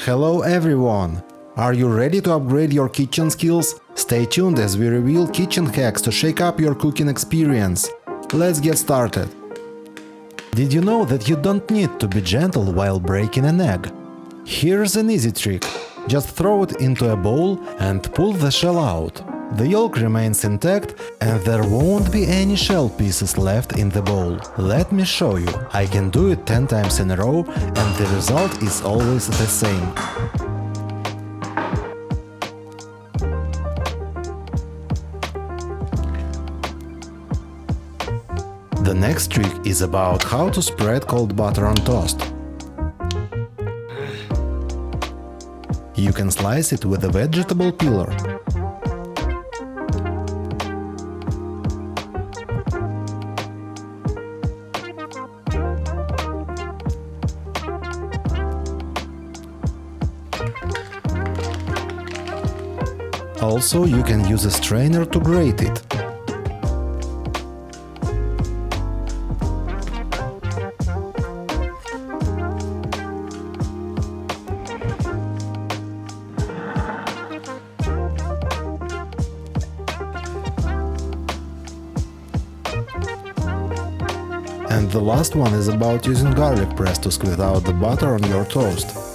Hello everyone! Are you ready to upgrade your kitchen skills? Stay tuned as we reveal kitchen hacks to shake up your cooking experience. Let's get started! Did you know that you don't need to be gentle while breaking an egg? Here's an easy trick. Just throw it into a bowl and pull the shell out. The yolk remains intact and there won't be any shell pieces left in the bowl. Let me show you. I can do it 10 times in a row and the result is always the same. The next trick is about how to spread cold butter on toast. You can slice it with a vegetable peeler. Also, you can use a strainer to grate it. And the last one is about using garlic press to squeeze out the butter on your toast.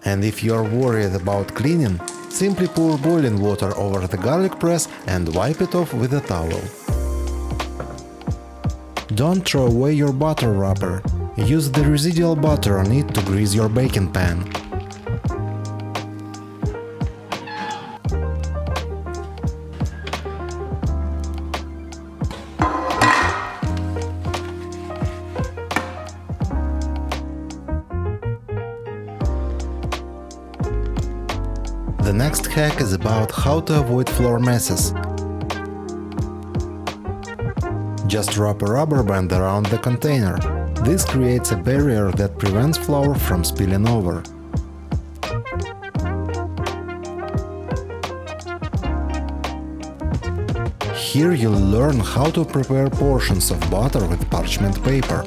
And if you're worried about cleaning, simply pour boiling water over the garlic press and wipe it off with a towel. Don't throw away your butter wrapper. Use the residual butter on it to grease your baking pan. The next hack is about how to avoid flour messes. Just wrap a rubber band around the container. This creates a barrier that prevents flour from spilling over. Here you'll learn how to prepare portions of butter with parchment paper.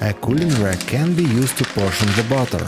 A culinary can be used to portion the butter.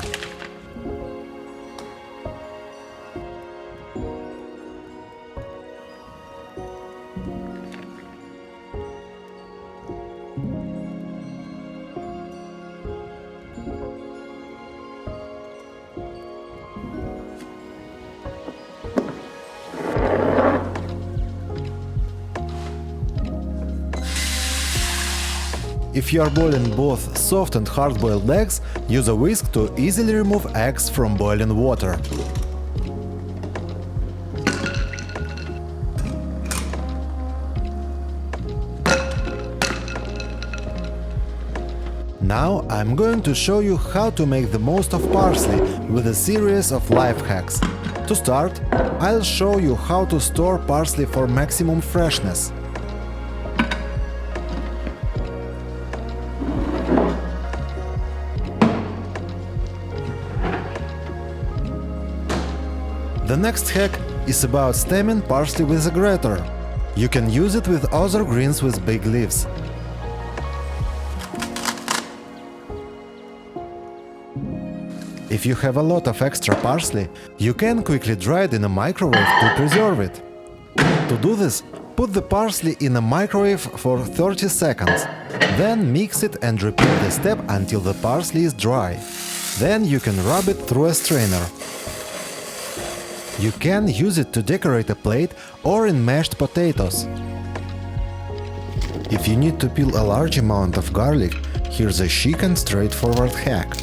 If you are boiling both soft and hard-boiled eggs, use a whisk to easily remove eggs from boiling water. Now I'm going to show you how to make the most of parsley with a series of life hacks. To start, I'll show you how to store parsley for maximum freshness. The next hack is about stemming parsley with a grater. You can use it with other greens with big leaves. If you have a lot of extra parsley, you can quickly dry it in a microwave to preserve it. To do this, put the parsley in a microwave for 30 seconds. Then mix it and repeat the step until the parsley is dry. Then you can rub it through a strainer. You can use it to decorate a plate or in mashed potatoes. If you need to peel a large amount of garlic, here's a chic and straightforward hack.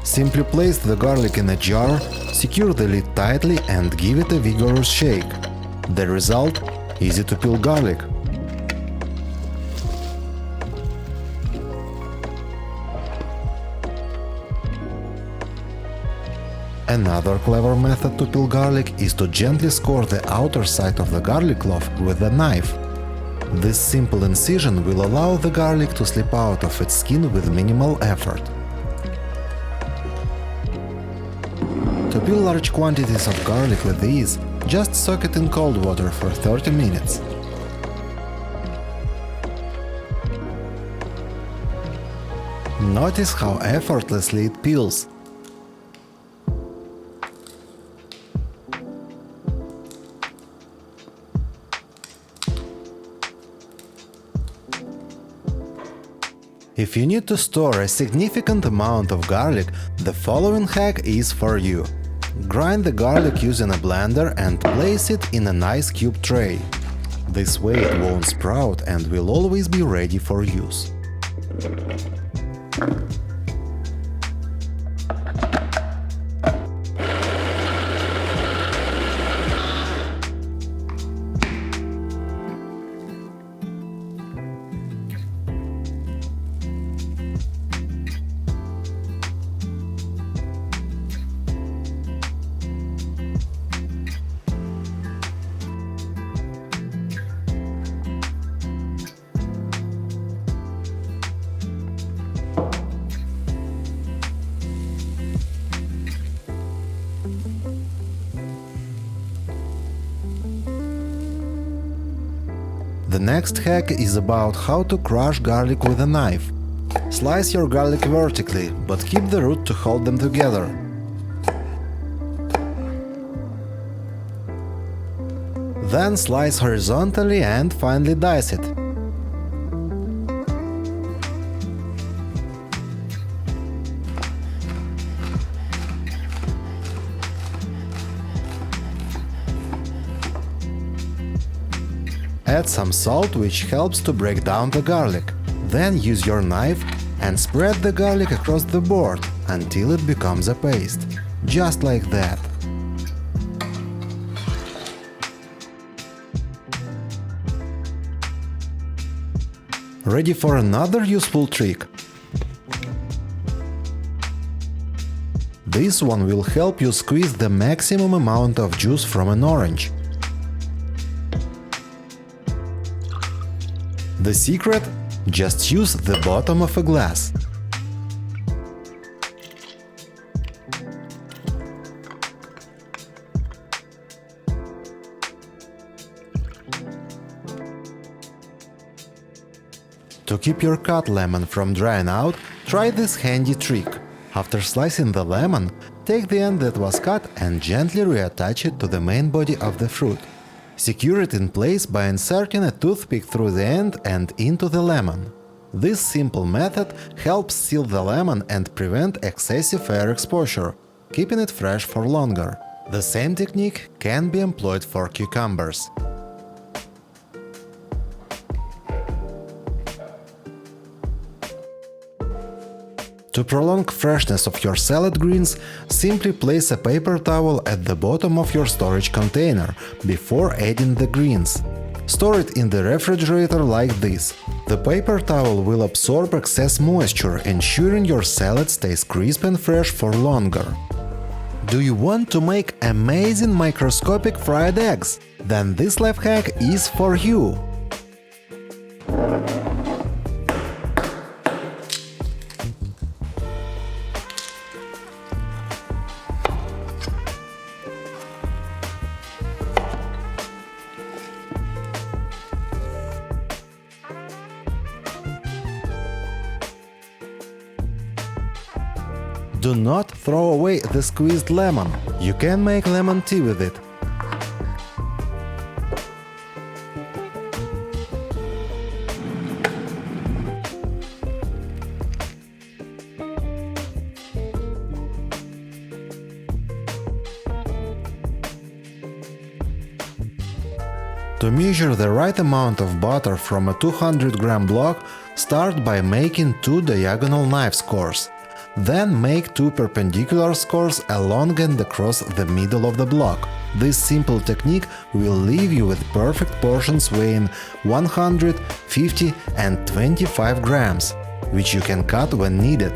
Simply place the garlic in a jar, secure the lid tightly and give it a vigorous shake. The result? Easy to peel garlic. Another clever method to peel garlic is to gently score the outer side of the garlic clove with a knife. This simple incision will allow the garlic to slip out of its skin with minimal effort. To peel large quantities of garlic with ease, just soak it in cold water for 30 minutes. Notice how effortlessly it peels. If you need to store a significant amount of garlic, the following hack is for you. Grind the garlic using a blender and place it in an ice cube tray. This way it won't sprout and will always be ready for use. The next hack is about how to crush garlic with a knife. Slice your garlic vertically, but keep the root to hold them together. Then slice horizontally and finely dice it. Add some salt, which helps to break down the garlic. Then use your knife and spread the garlic across the board until it becomes a paste. Just like that. Ready for another useful trick? This one will help you squeeze the maximum amount of juice from an orange. The secret? Just use the bottom of a glass. To keep your cut lemon from drying out, try this handy trick. After slicing the lemon, take the end that was cut and gently reattach it to the main body of the fruit. Secure it in place by inserting a toothpick through the end and into the lemon. This simple method helps seal the lemon and prevent excessive air exposure, keeping it fresh for longer. The same technique can be employed for cucumbers. To prolong freshness of your salad greens, simply place a paper towel at the bottom of your storage container before adding the greens. Store it in the refrigerator like this. The paper towel will absorb excess moisture, ensuring your salad stays crisp and fresh for longer. Do you want to make amazing microscopic fried eggs? Then this life hack is for you! Do not throw away the squeezed lemon. You can make lemon tea with it. To measure the right amount of butter from a 200-gram block, start by making 2 diagonal knife scores. Then make 2 perpendicular scores along and across the middle of the block. This simple technique will leave you with perfect portions weighing 100, 50 and 25 grams, which you can cut when needed.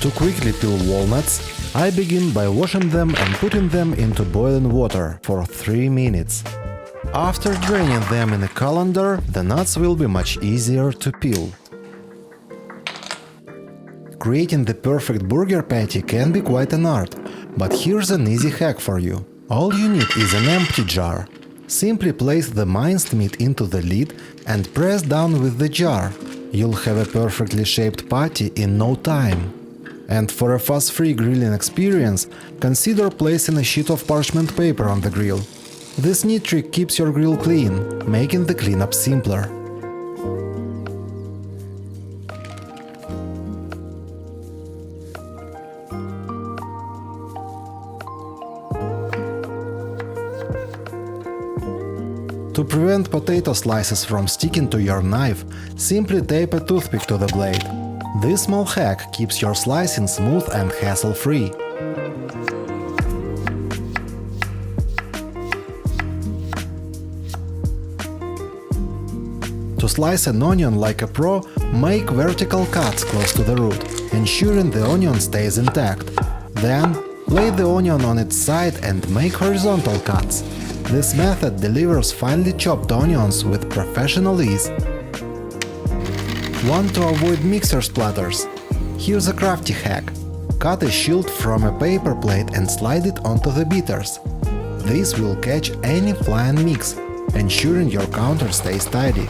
To quickly peel walnuts, I begin by washing them and putting them into boiling water for 3 minutes. After draining them in a colander, the nuts will be much easier to peel. Creating the perfect burger patty can be quite an art, but here's an easy hack for you. All you need is an empty jar. Simply place the minced meat into the lid and press down with the jar. You'll have a perfectly shaped patty in no time. And for a fuss-free grilling experience, consider placing a sheet of parchment paper on the grill. This neat trick keeps your grill clean, making the cleanup simpler. To prevent potato slices from sticking to your knife, simply tape a toothpick to the blade. This small hack keeps your slicing smooth and hassle-free. To slice an onion like a pro, make vertical cuts close to the root, ensuring the onion stays intact. Then, lay the onion on its side and make horizontal cuts. This method delivers finely chopped onions with professional ease. Want to avoid mixer splatters? Here's a crafty hack. Cut a shield from a paper plate and slide it onto the beaters. This will catch any flying mix, ensuring your counter stays tidy.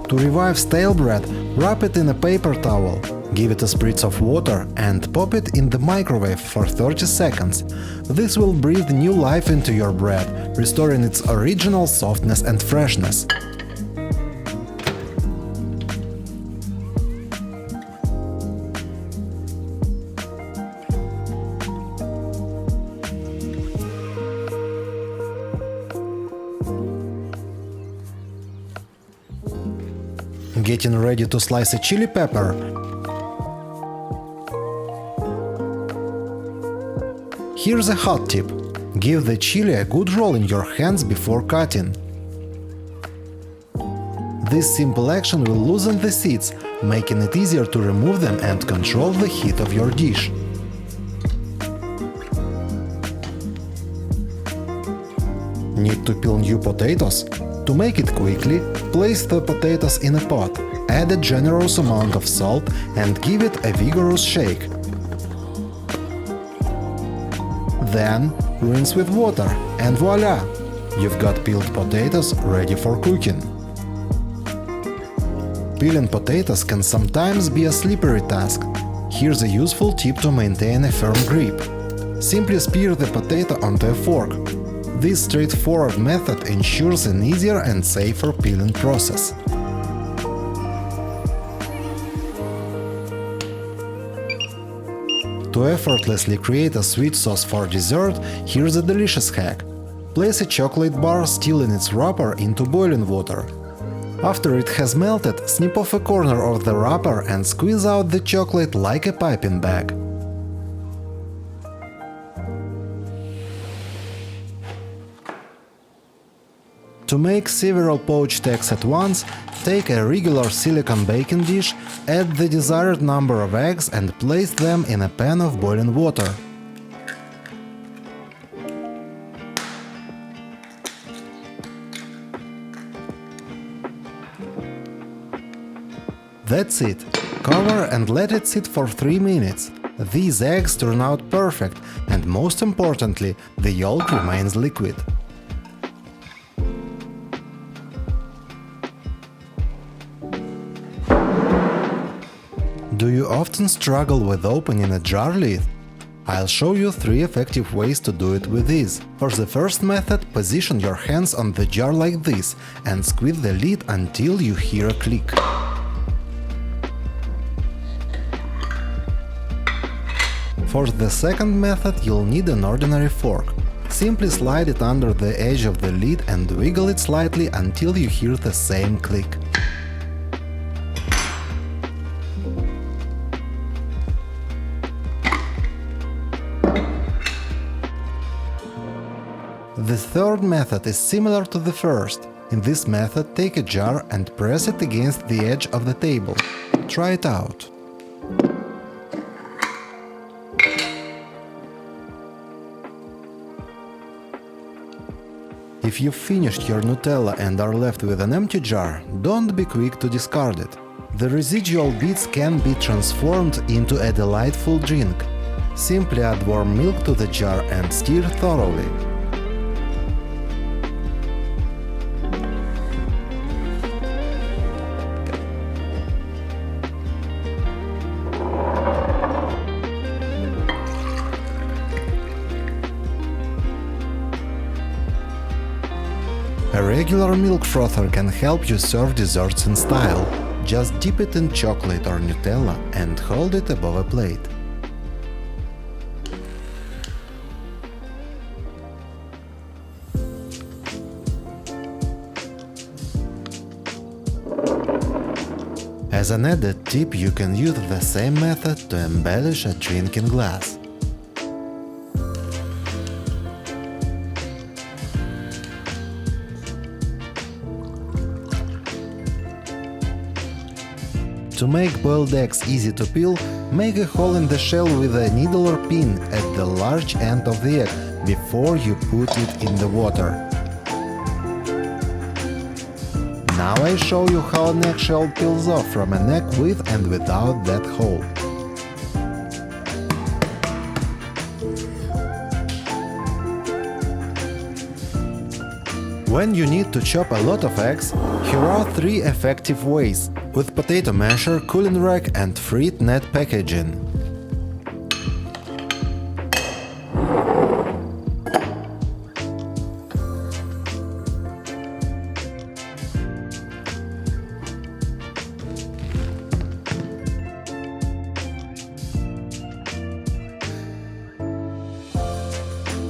To revive stale bread, wrap it in a paper towel, give it a spritz of water and pop it in the microwave for 30 seconds. This will breathe new life into your bread, restoring its original softness and freshness. Getting ready to slice a chili pepper. Here's a hot tip. Give the chili a good roll in your hands before cutting. This simple action will loosen the seeds, making it easier to remove them and control the heat of your dish. Need to peel new potatoes? To make it quickly, place the potatoes in a pot, add a generous amount of salt and give it a vigorous shake. Then rinse with water and voila! You've got peeled potatoes ready for cooking. Peeling potatoes can sometimes be a slippery task. Here's a useful tip to maintain a firm grip. Simply spear the potato onto a fork. This straightforward method ensures an easier and safer peeling process. To effortlessly create a sweet sauce for dessert, here's a delicious hack. Place a chocolate bar still in its wrapper into boiling water. After it has melted, snip off a corner of the wrapper and squeeze out the chocolate like a piping bag. To make several poached eggs at once, take a regular silicone baking dish, add the desired number of eggs and place them in a pan of boiling water. That's it. Cover and let it sit for 3 minutes. These eggs turn out perfect and most importantly, the yolk remains liquid. Do you often struggle with opening a jar lid? I'll show you 3 effective ways to do it with ease. For the first method, position your hands on the jar like this and squeeze the lid until you hear a click. For the second method, you'll need an ordinary fork. Simply slide it under the edge of the lid and wiggle it slightly until you hear the same click. The third method is similar to the first. In this method, take a jar and press it against the edge of the table. Try it out. If you've finished your Nutella and are left with an empty jar, don't be quick to discard it. The residual bits can be transformed into a delightful drink. Simply add warm milk to the jar and stir thoroughly. A regular milk frother can help you serve desserts in style. Just dip it in chocolate or Nutella and hold it above a plate. As an added tip, you can use the same method to embellish a drinking glass. To make boiled eggs easy to peel, make a hole in the shell with a needle or pin at the large end of the egg before you put it in the water. Now I show you how an eggshell peels off from an egg with and without that hole. When you need to chop a lot of eggs, here are 3 effective ways: with potato masher, cooling rack and frit net packaging.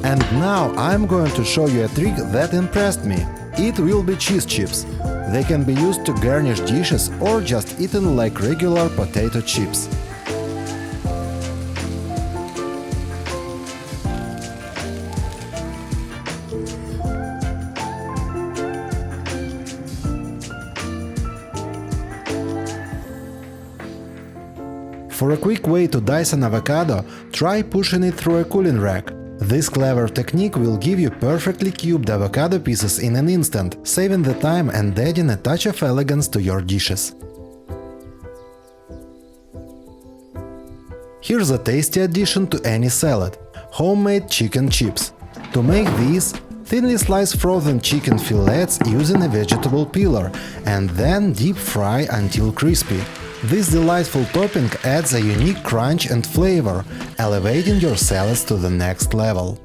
And now I'm going to show you a trick that impressed me. It will be cheese chips. They can be used to garnish dishes or just eaten like regular potato chips. For a quick way to dice an avocado, try pushing it through a cooling rack. This clever technique will give you perfectly cubed avocado pieces in an instant, saving the time and adding a touch of elegance to your dishes. Here's a tasty addition to any salad: homemade chicken chips. To make these, thinly slice frozen chicken fillets using a vegetable peeler and then deep fry until crispy. This delightful topping adds a unique crunch and flavor, elevating your salads to the next level.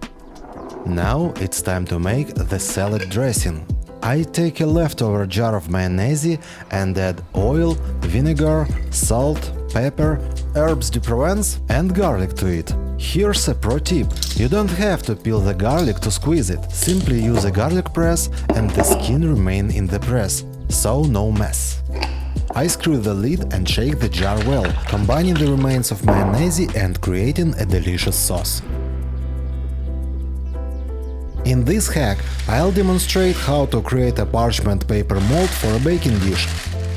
Now it's time to make the salad dressing. I take a leftover jar of mayonnaise and add oil, vinegar, salt, pepper, herbs de Provence and garlic to it. Here's a pro tip: you don't have to peel the garlic to squeeze it, simply use a garlic press and the skin remain in the press, so no mess. I screw the lid and shake the jar well, combining the remains of mayonnaise and creating a delicious sauce. In this hack, I'll demonstrate how to create a parchment paper mold for a baking dish.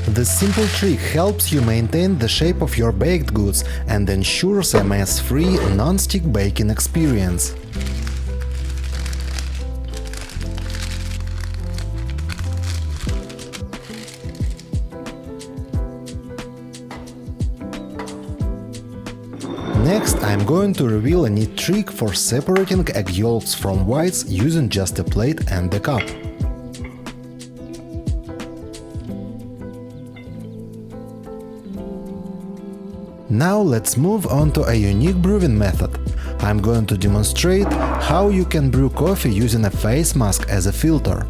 This simple trick helps you maintain the shape of your baked goods and ensures a mess-free, non-stick baking experience. Next, I'm going to reveal a neat trick for separating egg yolks from whites using just a plate and a cup. Now let's move on to a unique brewing method. I'm going to demonstrate how you can brew coffee using a face mask as a filter.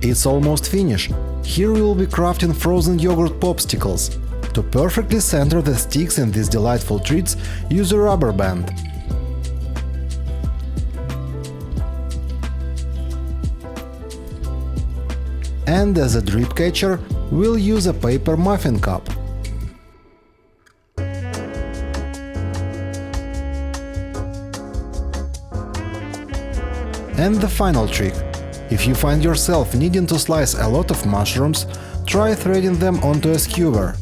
It's almost finished. Here we will be crafting frozen yogurt popsicles. To perfectly center the sticks in these delightful treats, use a rubber band. And as a drip catcher, we'll use a paper muffin cup. And the final trick. If you find yourself needing to slice a lot of mushrooms, try threading them onto a skewer.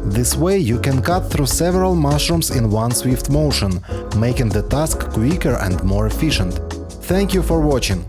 This way you can cut through several mushrooms in one swift motion, making the task quicker and more efficient. Thank you for watching.